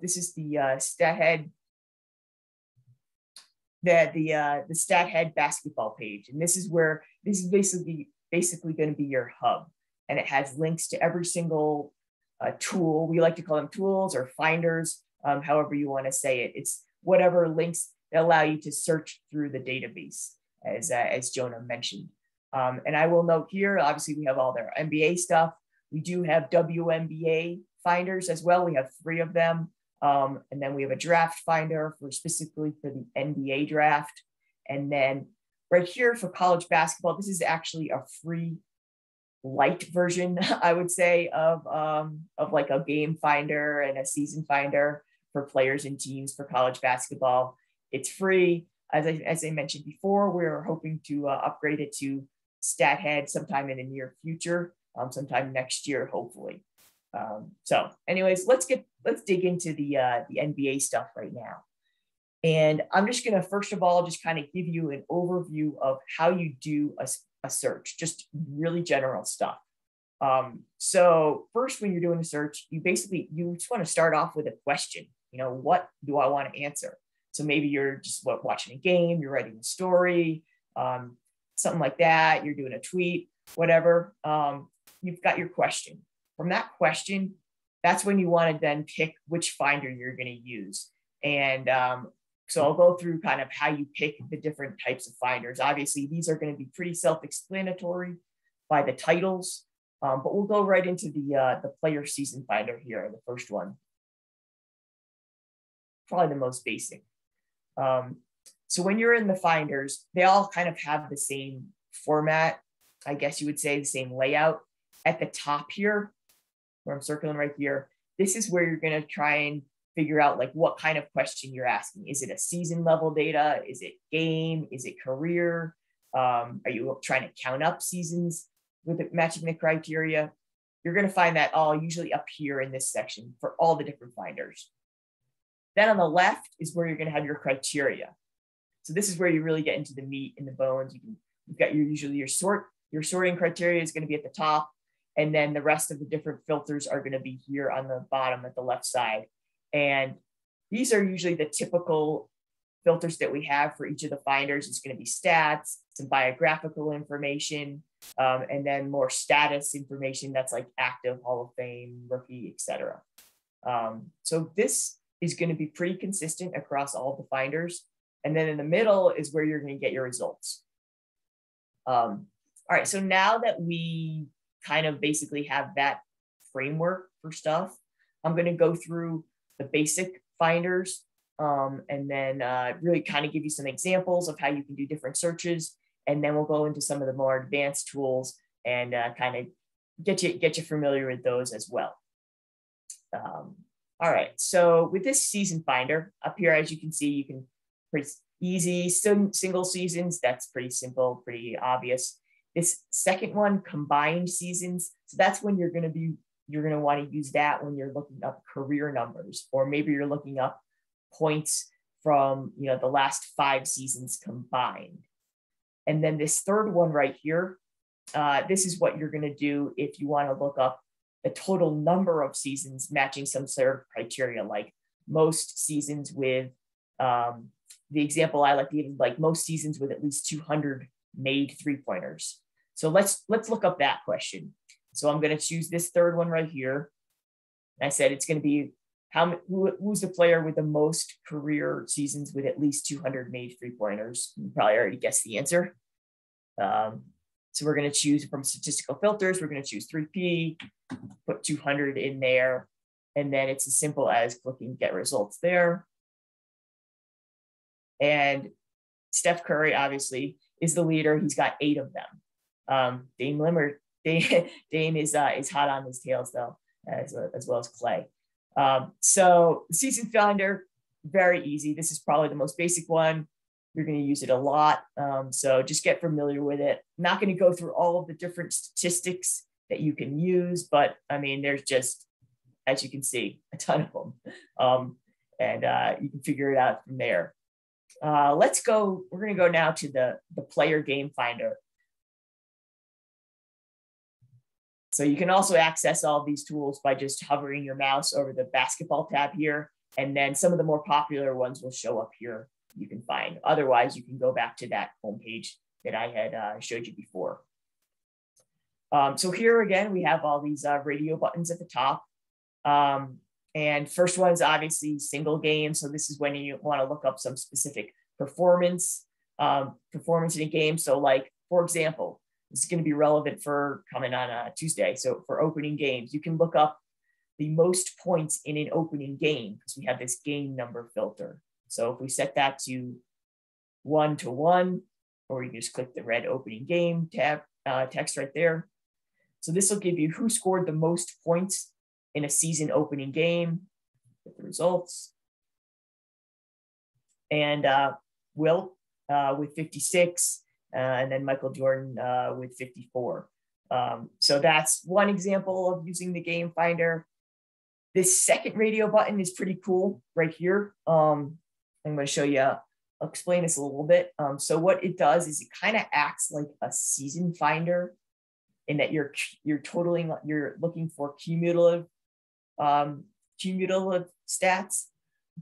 This is the Stathead, the Stathead basketball page, and this is basically going to be your hub, and it has links to every single tool. We like to call them tools or finders, however you want to say it. It's whatever links that allow you to search through the database, as Jonah mentioned. And I will note here, obviously we have all their NBA stuff. We do have WNBA finders as well. We have 3 of them. And then we have a draft finder specifically for the NBA draft. And then right here for college basketball, this is actually a free light version, I would say, of like a game finder and a season finder for players and teams for college basketball. It's free. As I mentioned before, we're hoping to upgrade it to Stathead sometime in the near future, sometime next year, hopefully. So anyways, let's dig into the NBA stuff right now. And I'm just going to, first of all, just kind of give you an overview of how you do a search, just really general stuff. So first, when you're doing a search, you just want to start off with a question. What do I want to answer? So maybe you're just watching a game, you're writing a story, something like that. You're doing a tweet, whatever. You've got your question. From that question, that's when you want to then pick which finder you're going to use. And so I'll go through kind of how you pick the different types of finders. Obviously, these are going to be pretty self-explanatory by the titles, but we'll go right into the player season finder here, the first one. Probably the most basic. So when you're in the finders, they all kind of have the same format, I guess you would say, the same layout. At the top here, where I'm circling right here, this is where you're going to try and figure out like what kind of question you're asking. Is it a season level data? Is it game? Is it career? Are you trying to count up seasons with it matching the criteria? You're going to find that all usually up here in this section for all the different finders. Then on the left is where you're going to have your criteria. So this is where you really get into the meat and the bones. You've got your sorting criteria is going to be at the top. And then the rest of the different filters are going to be here on the bottom at the left side. And these are usually the typical filters that we have for each of the finders. It's going to be stats, some biographical information, and then more status information that's like active, Hall of Fame, rookie, etc. So this is going to be pretty consistent across all the finders. And then in the middle is where you're going to get your results. All right, so now that we kind of basically have that framework for stuff, I'm going to go through the basic finders and then really kind of give you some examples of how you can do different searches. And then we'll go into some of the more advanced tools and kind of get you familiar with those as well. All right, so with this season finder up here, as you can see, you can pretty easy single seasons. That's pretty simple, pretty obvious. This second one, combined seasons. So that's when you're going to want to use that when you're looking up career numbers, or maybe you're looking up points from the last 5 seasons combined. And then this third one right here, this is what you're going to do if you want to look up the total number of seasons matching some sort of criteria, like most seasons with the example I like to give, like most seasons with at least 200 made 3-pointers. So let's look up that question. So I'm going to choose this third one right here. And I said it's going to be who's the player with the most career seasons with at least 200 made 3-pointers. You probably already guessed the answer. So we're going to choose from statistical filters. We're going to choose 3P, put 200 in there, and then it's as simple as clicking get results there. And Steph Curry obviously is the leader. He's got 8 of them. Dame is hot on his tails though, as well as Clay. So the season finder, very easy. This is probably the most basic one. You're going to use it a lot. So just get familiar with it. I'm not going to go through all of the different statistics that you can use, but I mean, there's just, as you can see, a ton of them. And you can figure it out from there. We're going to go now to the player game finder. So you can also access all these tools by just hovering your mouse over the basketball tab here. And then some of the more popular ones will show up here. You can find. Otherwise, you can go back to that homepage that I had showed you before. So here again, we have all these radio buttons at the top. And first one is obviously single game. So this is when you want to look up some specific performance in a game. So like, for example, this is going to be relevant for coming on a Tuesday. So for opening games, you can look up the most points in an opening game because we have this game number filter. So if we set that to 1 to 1, or you can just click the red opening game tab text right there. So this will give you who scored the most points in a season opening game with the results. And Wilt with 56, and then Michael Jordan with 54. So that's one example of using the game finder. This second radio button is pretty cool right here. I'm going to show you, I'll explain this a little bit. So what it does is it kind of acts like a season finder in that you're looking for cumulative stats,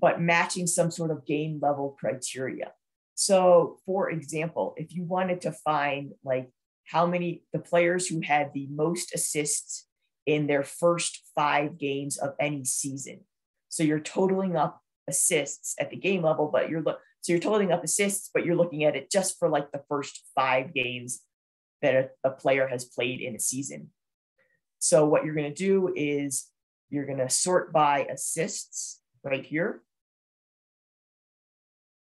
but matching some sort of game level criteria. So for example, if you wanted to find like how many the players who had the most assists in their first 5 games of any season. So you're totaling up assists at the game level, but you're totaling up assists, but you're looking at it just for like the first 5 games that a player has played in a season. So what you're going to do is you're going to sort by assists right here.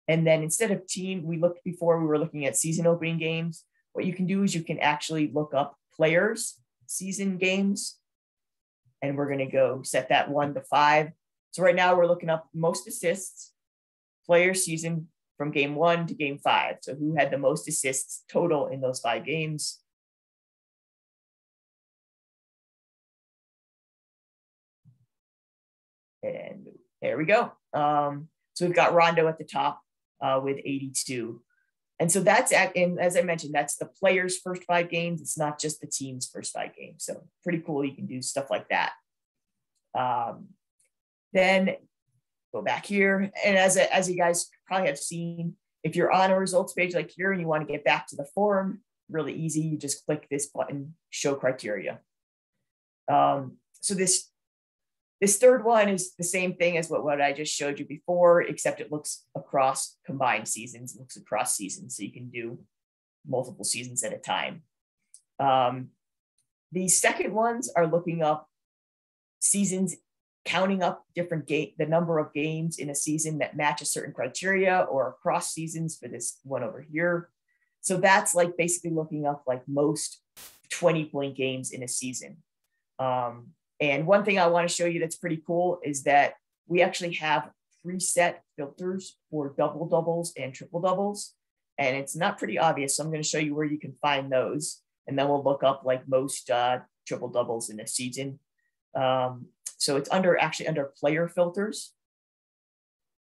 And then instead of team, we were looking at season opening games. What you can do is you can actually look up players, season games, and we're going to go set that 1 to 5. So right now we're looking up most assists, player season from game 1 to game 5. So who had the most assists total in those 5 games. And there we go. So we've got Rondo at the top with 82. And so that's, and as I mentioned, that's the player's first 5 games. It's not just the team's first 5 games. So pretty cool. You can do stuff like that. Then go back here. And as you guys probably have seen, if you're on a results page like here and you want to get back to the form, really easy. You just click this button, show criteria. So this third one is the same thing as what I just showed you before, except it looks across combined seasons, looks across seasons. So you can do multiple seasons at a time. The second ones are looking up seasons, counting up the number of games in a season that match a certain criteria or across seasons for this one over here. So that's like basically looking up like most 20-point games in a season. And one thing I want to show you that's pretty cool is that we actually have preset filters for double doubles and triple doubles. And it's not pretty obvious. So I'm going to show you where you can find those. And then we'll look up like most triple doubles in a season. So it's actually under player filters.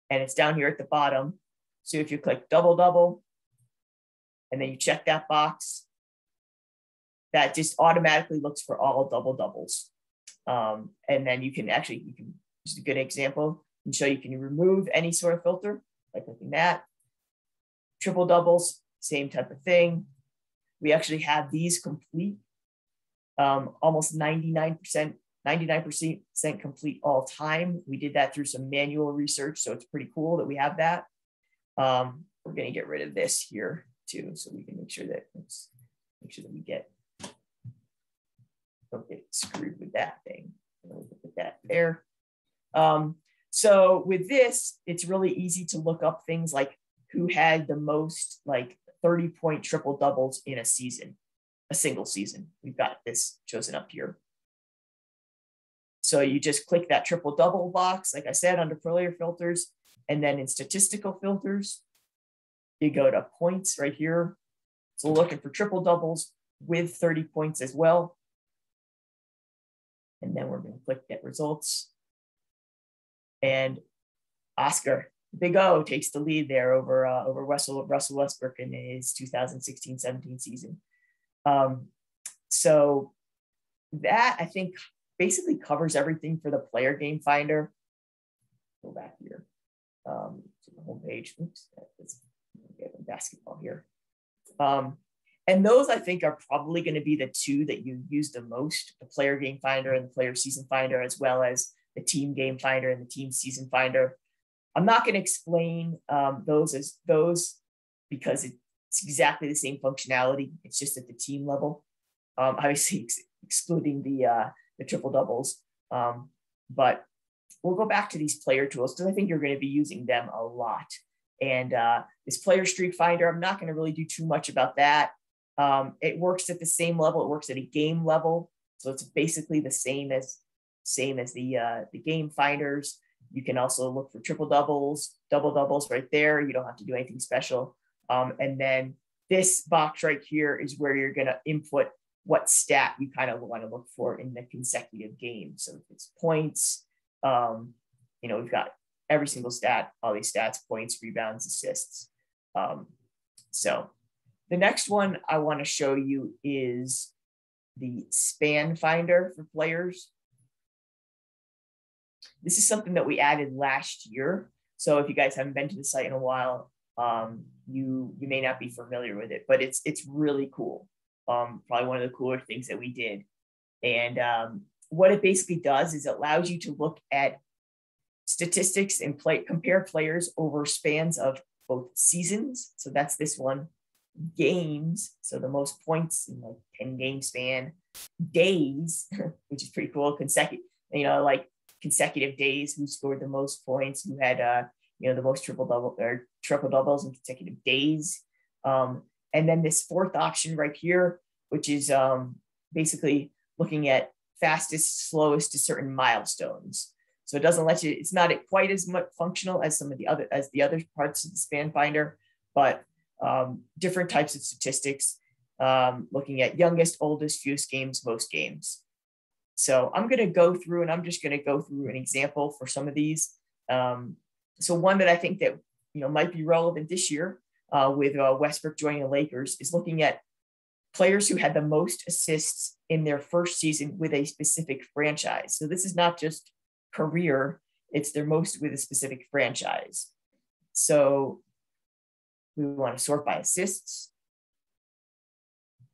And it's down here at the bottom. So if you click double double, and then you check that box, that just automatically looks for all double doubles. And then you can just a good example, and show you can remove any sort of filter by clicking that. Triple doubles, same type of thing. We actually have these complete, almost 99% complete all time. We did that through some manual research, so it's pretty cool that we have that. We're going to get rid of this here too, so we can make sure that we don't get screwed with that thing. We'll put that there. So with this, it's really easy to look up things like who had the most like 30-point triple doubles in a season, a single season. We've got this chosen up here. So you just click that triple double box, like I said, under player filters, and then in statistical filters, you go to points right here. So we're looking for triple doubles with 30 points as well. And then we're going to click get results. And Oscar, Big O, takes the lead there over Russell Westbrook in his 2016-17 season. So that, I think, basically covers everything for the player game finder. go back here to the homepage. Oops, we have basketball here. And those I think are probably going to be the two that you use the most, the player game finder and the player season finder, as well as the team game finder and the team season finder. I'm not going to explain those as those because it's exactly the same functionality. It's just at the team level, obviously excluding the triple doubles. But we'll go back to these player tools because I think you're going to be using them a lot. And this player streak finder, I'm not going to really do too much about that. It works at the same level. It works at a game level. So it's basically the same as the game finders. You can also look for triple doubles, double doubles right there. You don't have to do anything special. And then this box right here is where you're going to input what stat you kind of want to look for in the consecutive game. So if it's points, we've got every single stat, all these stats, points, rebounds, assists. So the next one I want to show you is the span finder for players. This is something that we added last year. So if you guys haven't been to the site in a while, you may not be familiar with it, but it's really cool. Probably one of the cooler things that we did. And what it basically does is it allows you to look at statistics and compare players over spans of both seasons. So that's this one. Games, so the most points in like 10 game span, days, which is pretty cool, consecutive days, who scored the most points, who had the most triple doubles in consecutive days. And then this fourth option right here, which is basically looking at fastest, slowest to certain milestones. So it doesn't let you, it's not quite as much functional as some of the other parts of the span finder, but different types of statistics, looking at youngest, oldest, fewest games, most games. So I'm going to go through, and I'm just going to go through an example for some of these. So one that I think that might be relevant this year with Westbrook joining the Lakers is looking at players who had the most assists in their first season with a specific franchise. So this is not just career, it's their most with a specific franchise. So we want to sort by assists.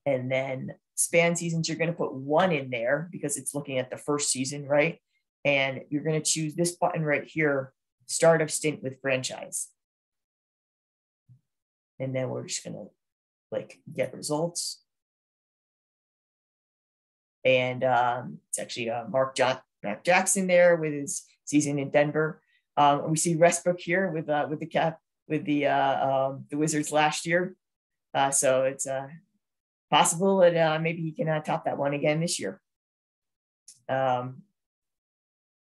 And then span seasons, you're going to put one in there because it's looking at the first season, right? And you're going to choose this button right here, start of stint with franchise. And then we're just going to click get results. And it's actually Mark Jackson there with his season in Denver. We see Westbrook here with the Wizards last year. So it's possible that maybe he can top that one again this year.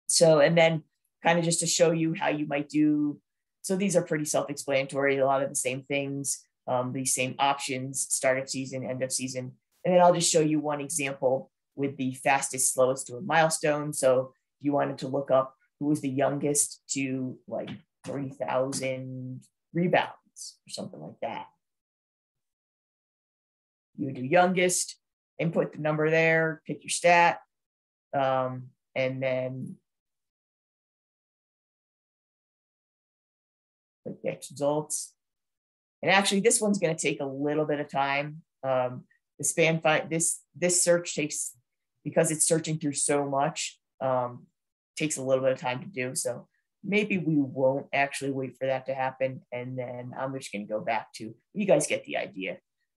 So, and then kind of just to show you how you might do, so these are pretty self-explanatory, a lot of the same things, these same options, start of season, end of season. And then I'll just show you one example with the fastest, slowest to a milestone. So if you wanted to look up who was the youngest to like 3,000 rebounds or something like that, you would do youngest, input the number there, pick your stat, and then click get results. And actually, this one's going to take a little bit of time. The span this search takes, because it's searching through so much, takes a little bit of time to do. So maybe we won't actually wait for that to happen. And then I'm just going to go back to, you guys get the idea.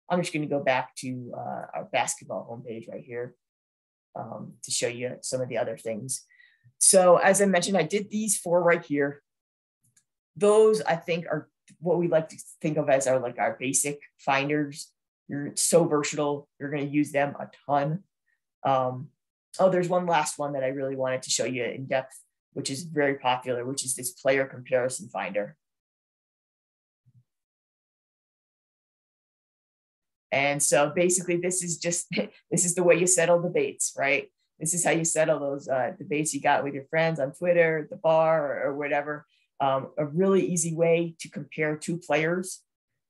I'm just going to go back to our basketball homepage right here to show you some of the other things. So as I mentioned, I did these four right here. Those I think are what we like to think of as our basic finders. You're so versatile. You're going to use them a ton. There's one last one that I really wanted to show you in depth, which is very popular, which is this player comparison finder. And so basically this is the way you settle debates, right? This is how you settle those debates you got with your friends on Twitter, at the bar, or whatever. A really easy way to compare two players.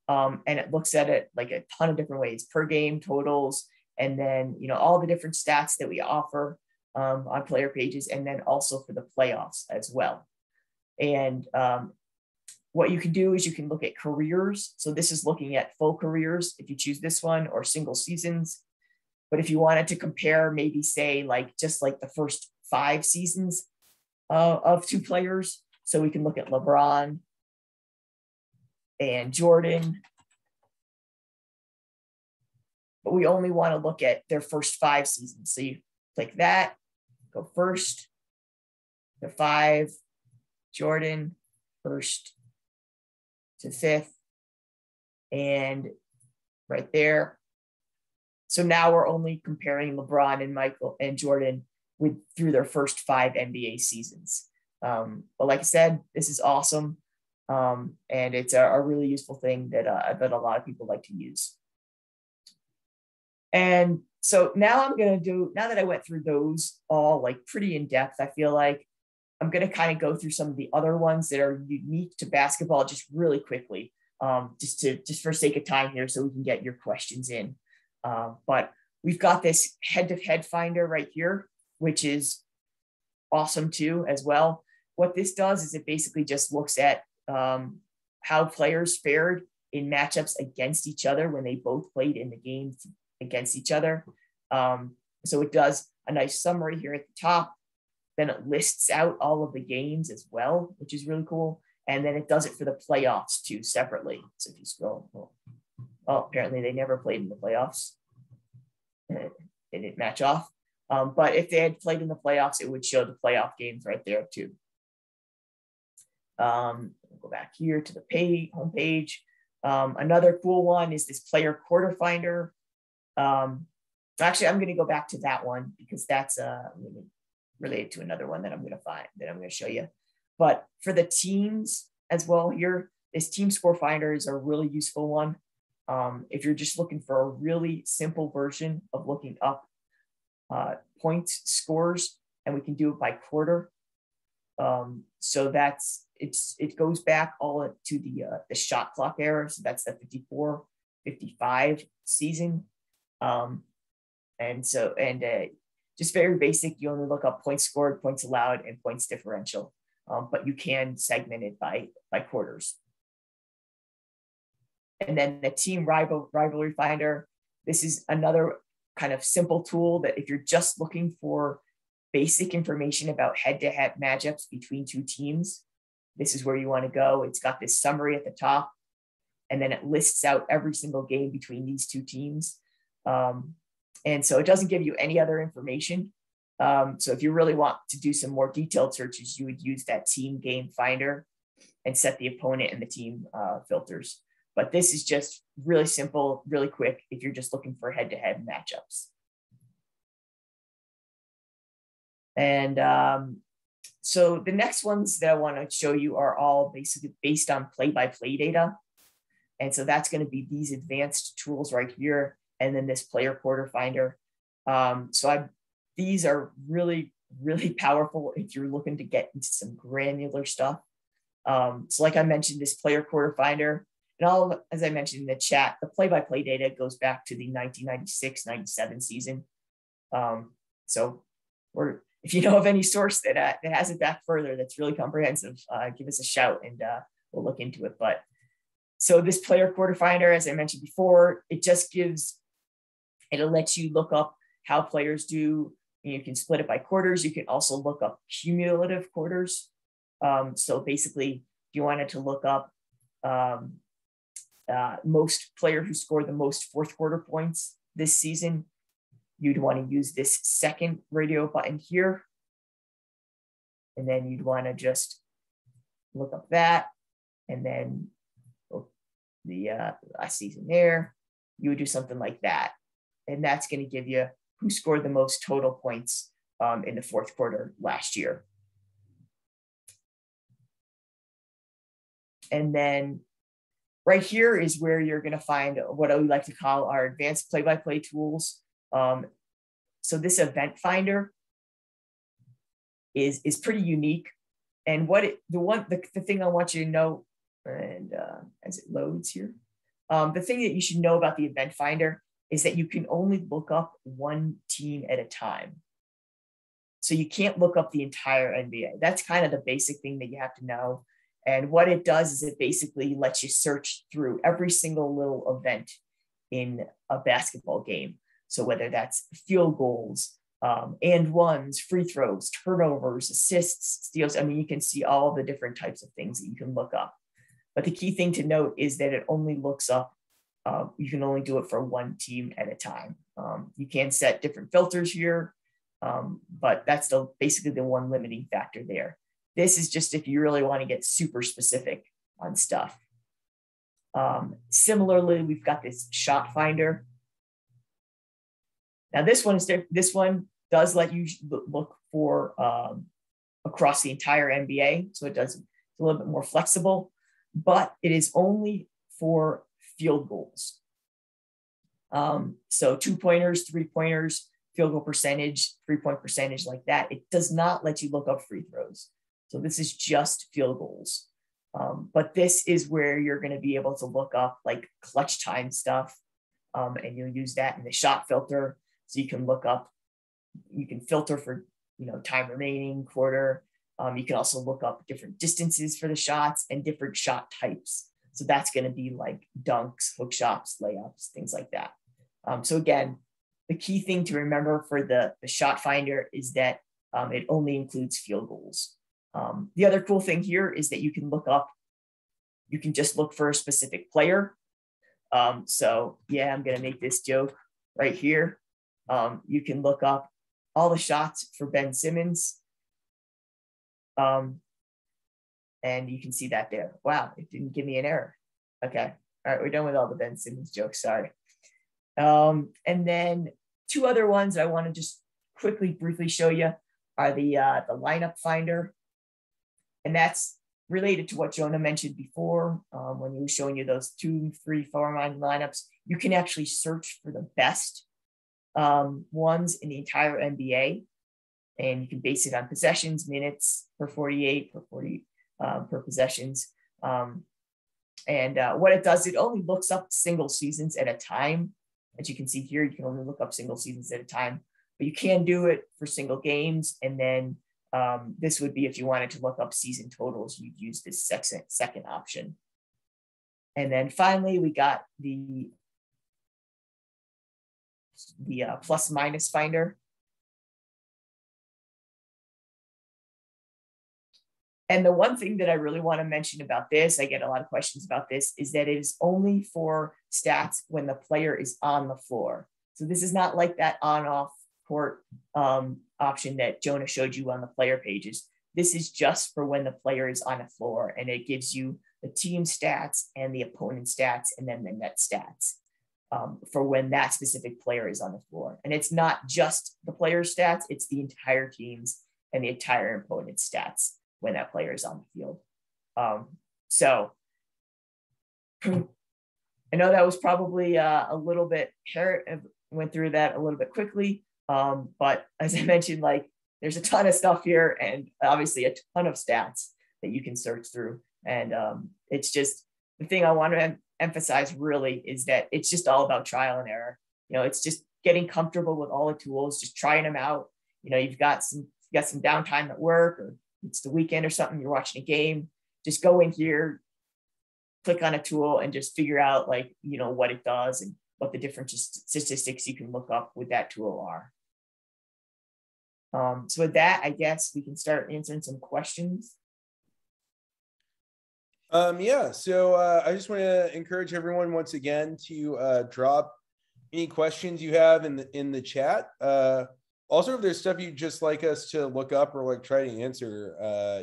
And it looks at it like a ton of different ways, per game, totals, and then, all the different stats that we offer on player pages, and then also for the playoffs as well. And what you can do is you can look at careers. So this is looking at full careers if you choose this one, or single seasons. But if you wanted to compare, maybe say like just like the first 5 seasons of 2 players. So we can look at LeBron and Jordan. But we only want to look at their first 5 seasons. So you click that, go first, the 5, Jordan, first to 5th, and right there. So now we're only comparing LeBron and Michael and Jordan through their first 5 NBA seasons. But like I said, this is awesome. And it's a really useful thing that a lot of people like to use. And so now now that I went through those all like pretty in depth, I feel like I'm going to kind of go through some of the other ones that are unique to basketball just really quickly, just for sake of time here, so we can get your questions in. But we've got this head-to-head finder right here, which is awesome too as well. What this does is it basically just looks at how players fared in matchups against each other when they both played in the game against each other. So it does a nice summary here at the top. Then it lists out all of the games as well, which is really cool. And then it does it for the playoffs too, separately. So if you scroll, apparently they never played in the playoffs. They didn't match off. But if they had played in the playoffs, it would show the playoff games right there too. We'll go back here to the home page. Another cool one is this player quarter finder. Actually, I'm going to go back to that one because that's related to another one that I'm going to show you. But for the teams as well here, this team score finder is a really useful one. If you're just looking for a really simple version of looking up points scores, and we can do it by quarter. So it goes back all to the shot clock era. So that's the 54-55 season. Just very basic, you only look up points scored, points allowed, and points differential. But you can segment it by quarters. And then the team rivalry finder. This is another kind of simple tool that if you're just looking for basic information about head-to-head matchups between 2 teams, this is where you want to go. It's got this summary at the top, and then it lists out every single game between these 2 teams. And so it doesn't give you any other information. So if you really want to do some more detailed searches, you would use that team game finder and set the opponent and the team filters. But this is just really simple, really quick if you're just looking for head-to-head matchups. And so the next ones that I want to show you are all basically based on play-by-play data. And so that's going to be these advanced tools right here, and then this player quarter finder. These are really, really powerful if you're looking to get into some granular stuff. So like I mentioned, this player quarter finder, and as I mentioned in the chat, the play-by-play data goes back to the 1996-97 season. So if you know of any source that has it back further, that's really comprehensive, give us a shout and we'll look into it. But so this player quarter finder, as I mentioned before, it'll let you look up how players do. You can split it by quarters. You can also look up cumulative quarters. So basically, if you wanted to look up most player who scored the most fourth quarter points this season, you'd want to use this second radio button here. And then you'd want to just look up that. And then the last season there, you would do something like that. And that's going to give you who scored the most total points in the fourth quarter last year. And then right here is where you're going to find what we like to call our advanced play-by-play tools. So this event finder is pretty unique. And the thing I want you to know, and as it loads here, the thing that you should know about the event finder is that you can only look up one team at a time. So you can't look up the entire NBA. That's kind of the basic thing that you have to know. And what it does is it basically lets you search through every single little event in a basketball game. So whether that's field goals, and ones, free throws, turnovers, assists, steals. I mean, you can see all the different types of things that you can look up. But the key thing to note is that it only looks up, you can only do it for one team at a time. You can set different filters here, but that's basically the one limiting factor there. This is just if you really want to get super specific on stuff. Similarly, we've got this shot finder. Now this one does let you look for across the entire NBA. So it's a little bit more flexible, but it is only for field goals. So 2-pointers, 3-pointers, field goal percentage, 3-point percentage like that. It does not let you look up free throws. So this is just field goals. But this is where you're going to be able to look up like clutch time stuff. And you'll use that in the shot filter. So you can look up, you can filter for, time remaining, quarter. You can also look up different distances for the shots and different shot types. So that's going to be like dunks, hook shots, layups, things like that. So again, the key thing to remember for the shot finder is that it only includes field goals. The other cool thing here is that you can just look for a specific player. So yeah, I'm going to make this joke right here. You can look up all the shots for Ben Simmons. And you can see that there. Wow, it didn't give me an error. Okay. All right, we're done with all the Ben Simmons jokes. Sorry. And then two other ones I want to just briefly show you are the lineup finder. And that's related to what Jonah mentioned before when he was showing you those 2, 3, 4-man lineups. You can actually search for the best ones in the entire NBA. And you can base it on possessions, minutes per 48, per possessions. And what it does, it only looks up single seasons at a time. As you can see here, you can only look up single seasons at a time, but you can do it for single games. And then this would be if you wanted to look up season totals, you'd use this second option. And then finally, we got the plus minus finder. And the one thing that I really want to mention about this, I get a lot of questions about this, is that it is only for stats when the player is on the floor. So this is not like that on-off court option that Jonah showed you on the player pages. This is just for when the player is on the floor, and it gives you the team stats and the opponent stats and then the net stats for when that specific player is on the floor. And it's not just the player's stats, it's the entire team's and the entire opponent's stats when that player is on the field. So I know that was probably a little bit, went through that a little bit quickly. But as I mentioned, like there's a ton of stuff here and obviously a ton of stats that you can search through. And it's just the thing I want to emphasize really is that it's just all about trial and error. It's just getting comfortable with all the tools, just trying them out. You've got some downtime at work, or it's the weekend or something, you're watching a game, just go in here, click on a tool and just figure out what it does and what the different statistics you can look up with that tool are. So with that, I guess we can start answering some questions. Yeah, so I just want to encourage everyone once again to drop any questions you have in the chat. Also, if there's stuff you'd just like us to look up or try to answer,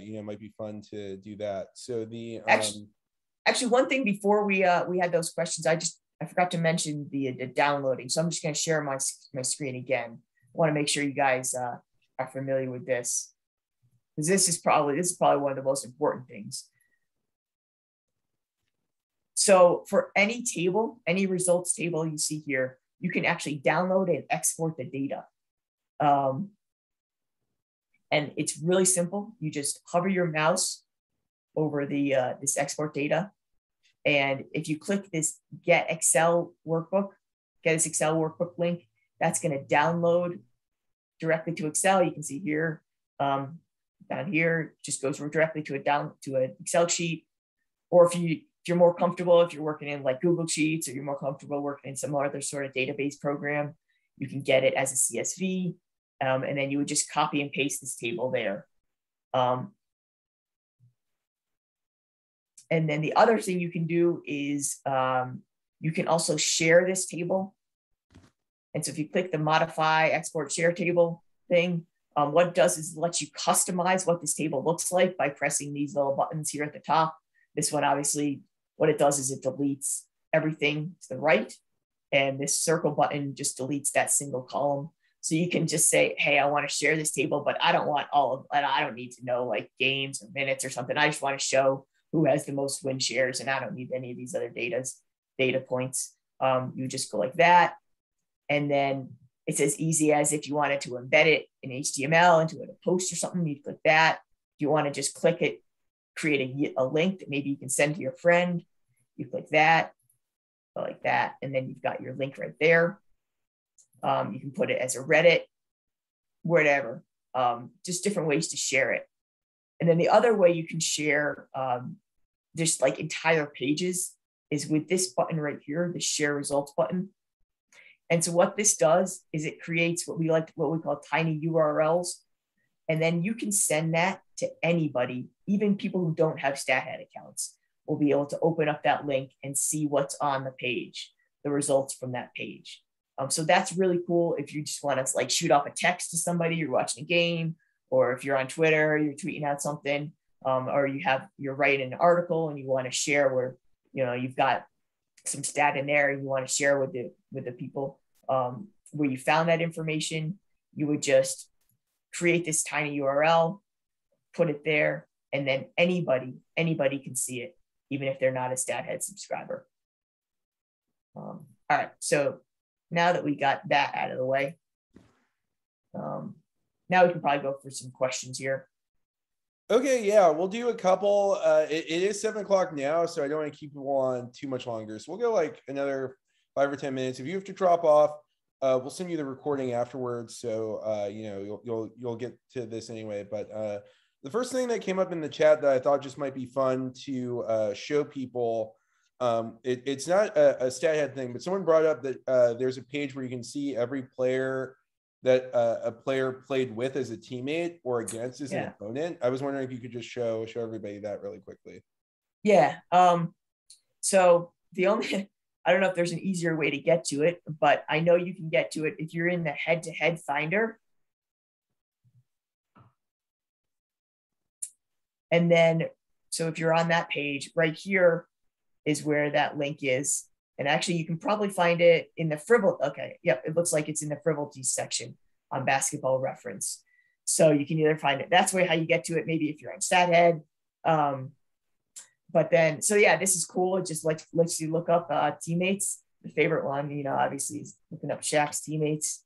it might be fun to do that. So actually one thing before we had those questions, I forgot to mention the downloading. So I'm just going to share my screen again. I want to make sure you guys are familiar with this, because this is probably one of the most important things. So for any table, any results table you see here, you can actually download and export the data. And it's really simple. You just hover your mouse over this export data. And if you click this get this Excel workbook link, that's going to download directly to Excel, you can see here, down here, just goes directly to an Excel sheet. Or if you're more comfortable, if you're working in like Google Sheets, or you're more comfortable working in some other sort of database program, you can get it as a CSV, and then you would just copy and paste this table there. And then the other thing you can do is you can also share this table. And so if you click the modify, export, share table thing, what it does is it lets you customize what this table looks like by pressing these little buttons here at the top. This one, obviously, what it does is it deletes everything to the right. And this circle button just deletes that single column. So you can just say, hey, I want to share this table, but I don't want I don't need to know like games or minutes or something. I just want to show who has the most win shares, and I don't need any of these other data points. You just go like that. And then it's as easy as if you wanted to embed it in HTML into a post or something, you click that. If you want to just click it, create a link that maybe you can send to your friend, you click that, go like that, and then you've got your link right there. You can put it as a Reddit, whatever, just different ways to share it. And then the other way you can share just like entire pages is with this button right here, the share results button. And so what this does is it creates what we call tiny URLs. And then you can send that to anybody, even people who don't have Stathead accounts will be able to open up that link and see what's on the page, the results from that page. So that's really cool if you just want to like shoot off a text to somebody, you're watching a game, or if you're on Twitter, you're tweeting out something, or you're writing an article and you want to share where, you've got some stat in there and you want to share with the people where you found that information. You would just create this tiny URL, put it there, and then anybody can see it, even if they're not a Stathead subscriber. All right, so now that we got that out of the way, now we can probably go for some questions here. Okay, yeah, we'll do a couple. It is 7 o'clock now, so I don't want to keep people on too much longer. So we'll go like another 5 or 10 minutes. If you have to drop off, we'll send you the recording afterwards. So you'll get to this anyway. But the first thing that came up in the chat that I thought just might be fun to show people. It's not a Stathead thing, but someone brought up that there's a page where you can see every player that a player played with as a teammate or against as an opponent. I was wondering if you could just show everybody that really quickly. Yeah. So I don't know if there's an easier way to get to it, but I know you can get to it if you're in the head-to-head finder. And then, so if you're on that page right here is where that link is. And actually you can probably find it in the frivolity. Okay. Yep. It looks like it's in the frivolities section on Basketball Reference. So you can either find it. That's how you get to it. Maybe if you're on Stathead. But then, so yeah, this is cool. It just lets you look up teammates. The favorite one, obviously is looking up Shaq's teammates.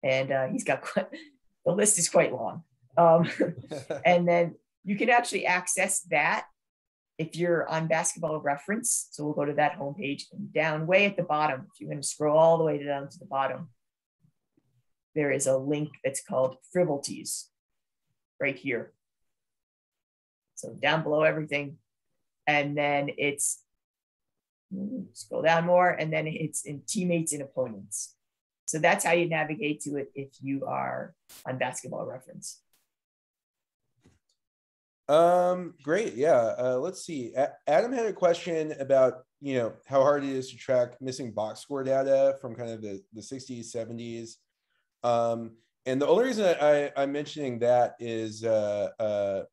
And he's got the list is quite long. And then you can actually access that if you're on Basketball Reference. So we'll go to that homepage, and down way at the bottom, if you're going to scroll all the way down to the bottom, there is a link that's called Frivolities right here. So down below everything. And then it's, scroll down more, and then it's in teammates and opponents. So that's how you navigate to it if you are on Basketball Reference. Great. Yeah. Let's see. Adam had a question about, how hard it is to track missing box score data from kind of the 60s, 70s. And the only reason I'm mentioning that is that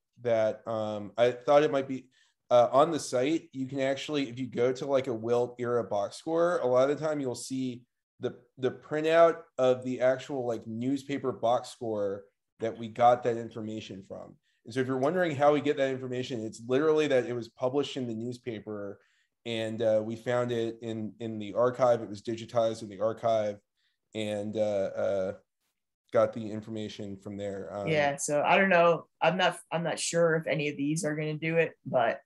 I thought it might be on the site. You can actually, if you go to like a Wilt era box score, a lot of the time you'll see the printout of the actual like newspaper box score that we got that information from. And so if you're wondering how we get that information, it's literally that it was published in the newspaper, and we found it in the archive. It was digitized in the archive, and got the information from there. Yeah, so I don't know. I'm not sure if any of these are going to do it, but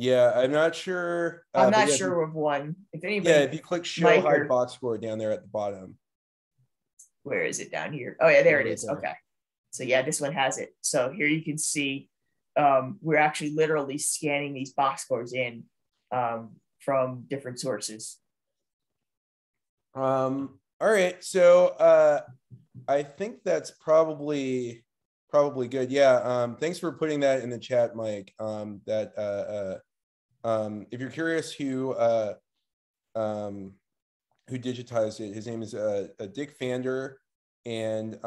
Yeah, I'm not sure. I'm But not yeah, sure of one. If yeah, anybody, if you click show Mike hide or box score down there at the bottom. where is it down here? Oh yeah, there Yeah, it right is. there. Okay. So yeah, this one has it. So here you can see we're actually literally scanning these box scores in from different sources. All right. So I think that's probably good. Yeah. Thanks for putting that in the chat, Mike. If you're curious who digitized it, his name is Dick Fander, and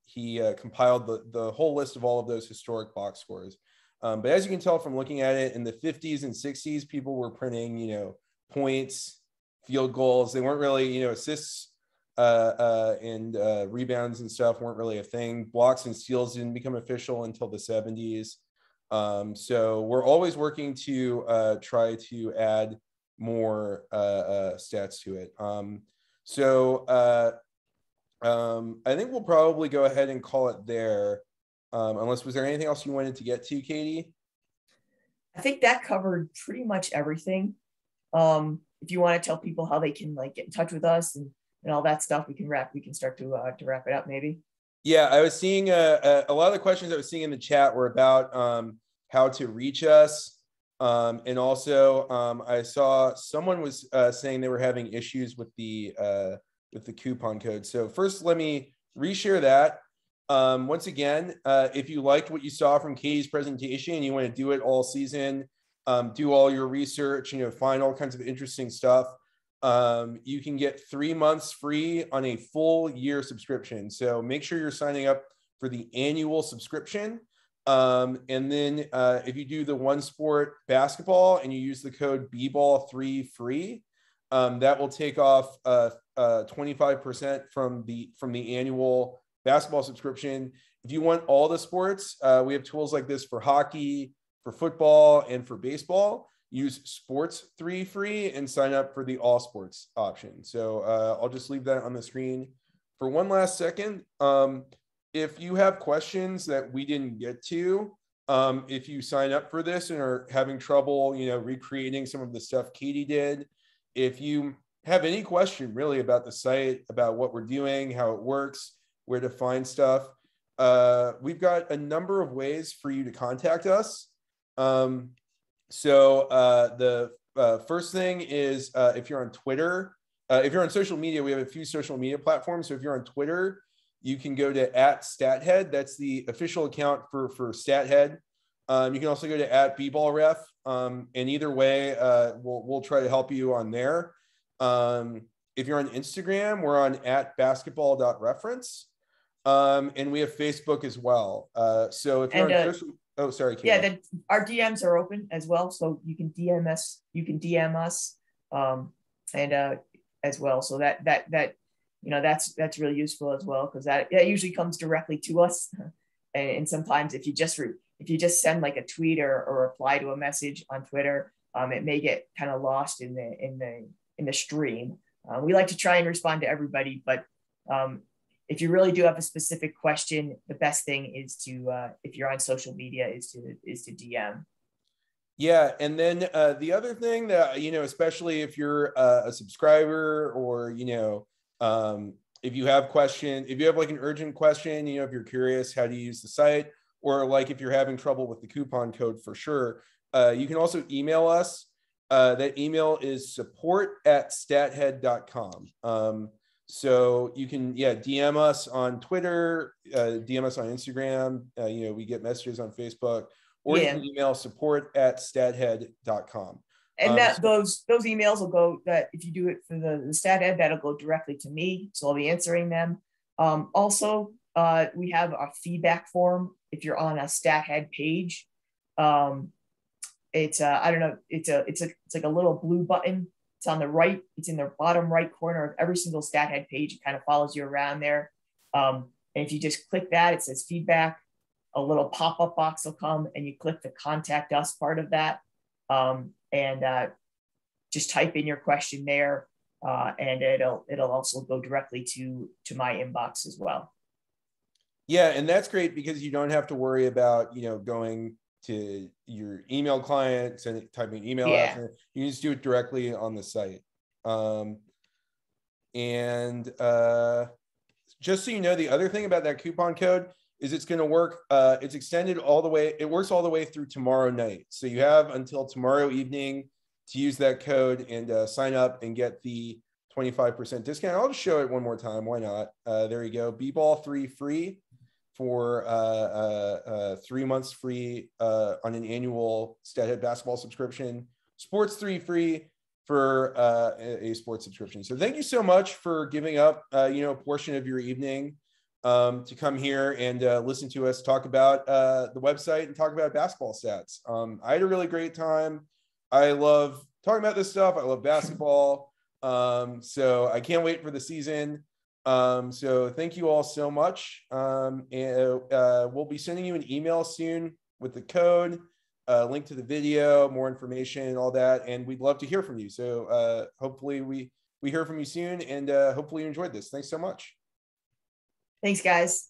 he compiled the whole list of all of those historic box scores. But as you can tell from looking at it, in the 50s and 60s, people were printing, points, field goals. They weren't really, assists and rebounds and stuff weren't really a thing. Blocks and steals didn't become official until the 70s. So we're always working to try to add more stats to it. I think we'll probably go ahead and call it there. Unless, was there anything else you wanted to get to, Katie? I think that covered pretty much everything. If you want to tell people how they can like get in touch with us and all that stuff, we can start to wrap it up maybe. Yeah, I was seeing a lot of the questions I was seeing in the chat were about how to reach us. And also I saw someone was saying they were having issues with the coupon code. So first, let me reshare that. Once again, if you liked what you saw from Katie's presentation and you want to do it all season, do all your research, find all kinds of interesting stuff, you can get 3 months free on a full year subscription. So make sure you're signing up for the annual subscription. And then if you do the one sport basketball and you use the code bball3 free, that will take off 25% from the annual basketball subscription. If you want all the sports, we have tools like this for hockey, for football, and for baseball. Use sports 3 free and sign up for the all sports option. So I'll just leave that on the screen for one last second. If you have questions that we didn't get to, if you sign up for this and are having trouble, recreating some of the stuff Katie did, if you have any question really about the site, about what we're doing, how it works, where to find stuff, we've got a number of ways for you to contact us. So the first thing is if you're on Twitter, if you're on social media, we have a few social media platforms. So if you're on Twitter, you can go to @Stathead. That's the official account for Stathead. You can also go to @bballref. And either way, we'll try to help you on there. If you're on Instagram, we're on @basketball.reference. And we have Facebook as well. So if you're on social, oh, sorry, Katie. Yeah, our DMs are open as well. So you can DM us, and as well. So that's really useful as well, because that usually comes directly to us. And sometimes if you just send like a tweet or reply to a message on Twitter, it may get kind of lost in the stream. We like to try and respond to everybody, but if you really do have a specific question, the best thing is to, if you're on social media, is to DM. Yeah, and then the other thing that especially if you're a subscriber, or if you have like an urgent question, if you're curious how to use the site, or like if you're having trouble with the coupon code, for sure, you can also email us. That email is support@stathead.com. So you can DM us on Twitter, DM us on Instagram. We get messages on Facebook, or you can email support@stathead.com. And those emails will go, that if you do it for the Stathead, that'll go directly to me. So I'll be answering them. Also, we have a feedback form if you're on a Stathead page. It's I don't know, it's like a little blue button. It's on the right. It's in the bottom right corner of every single Stathead page. It kind of follows you around there. And if you just click that, it says feedback. A little pop-up box will come, and you click the contact us part of that, and just type in your question there, and it'll also go directly to my inbox as well. Yeah, and that's great because you don't have to worry about going to your email client, typing an email out. Yeah. You can just do it directly on the site. Just so you know, the other thing about that coupon code is it's going to work. It's extended all the way. It works all the way through tomorrow night. So you have until tomorrow evening to use that code and sign up and get the 25% discount. I'll just show it one more time. Why not? There you go. B-Ball3 free for 3 months free on an annual Stathead basketball subscription. Sports 3 free for a sports subscription. So thank you so much for giving up, a portion of your evening to come here and listen to us talk about the website and talk about basketball stats. I had a really great time. I love talking about this stuff. I love basketball. So I can't wait for the season. So thank you all so much. And we'll be sending you an email soon with the code, link to the video, more information, all that. And we'd love to hear from you. So hopefully we hear from you soon, and hopefully you enjoyed this. Thanks so much. Thanks, guys.